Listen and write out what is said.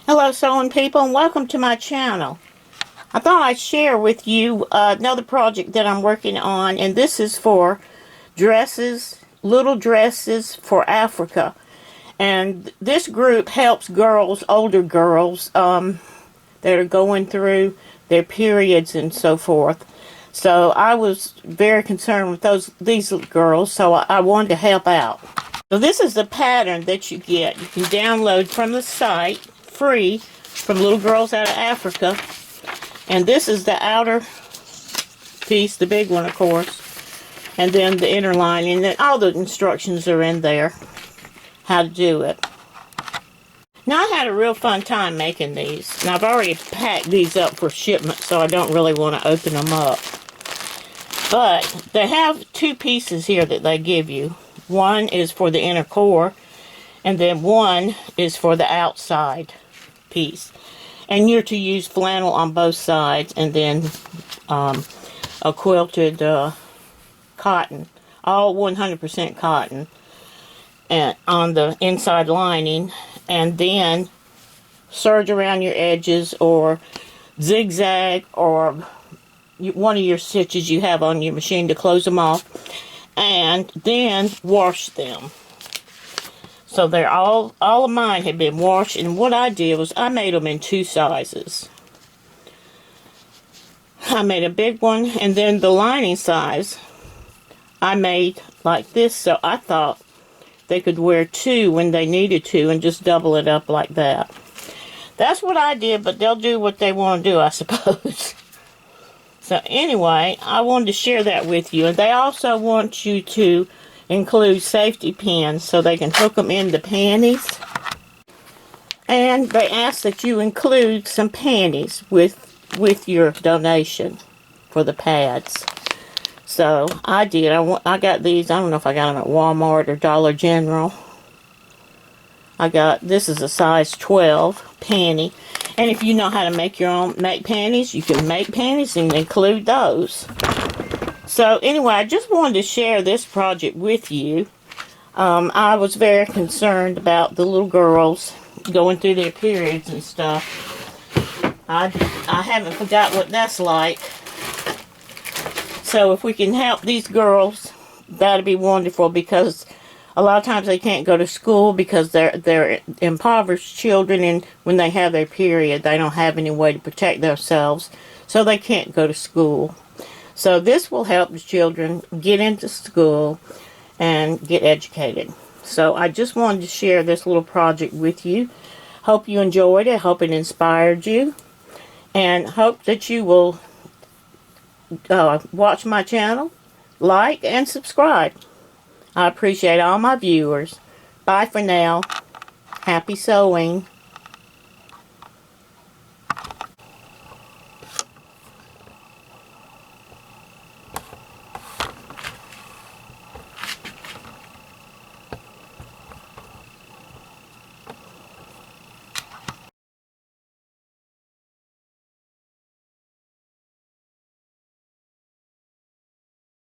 Hello sewing people, and welcome to my channel. I thought I'd share with you another project that I'm working on, and this is for dresses, little dresses for Africa. And this group helps girls, older girls, that are going through their periods and so forth. So I was very concerned with these girls, so I wanted to help out. So this is the pattern that you get. You can download from the site, free, from Little Girls Out of Africa. And this is the outer piece, the big one, of course. And then the inner lining, and all the instructions are in there, how to do it. Now, I had a real fun time making these. And I've already packed these up for shipment, so I don't really want to open them up. But they have two pieces here that they give you. One is for the inner core, and then one is for the outside piece. And you're to use flannel on both sides, and then a quilted cotton, all 100% cotton, and on the inside lining, and then serge around your edges or zigzag or one of your stitches you have on your machine to close them off, and then wash them. So they're all of mine had been washed, and what I did was I made them in two sizes. I made a big one, and then the lining size I made like this, so I thought they could wear two when they needed to and just double it up like that. That's what I did, but they'll do what they want to do, I suppose. So anyway, I wanted to share that with you. And they also want you to include safety pins so they can hook them in the panties. And they ask that you include some panties with your donation for the pads. So I did. I got these. I don't know if I got them at Walmart or Dollar General. This is a size 12 panty. And if you know how to make panties, you can make panties and include those. So anyway, I just wanted to share this project with you. I was very concerned about the little girls going through their periods and stuff. I haven't forgot what that's like. So if we can help these girls, that'd be wonderful, because a lot of times they can't go to school because they're impoverished children, and when they have their period, they don't have any way to protect themselves, so they can't go to school. So this will help the children get into school and get educated. So I just wanted to share this little project with you. Hope you enjoyed it. Hope it inspired you. And hope that you will watch my channel, like, and subscribe. I appreciate all my viewers. Bye for now. Happy sewing.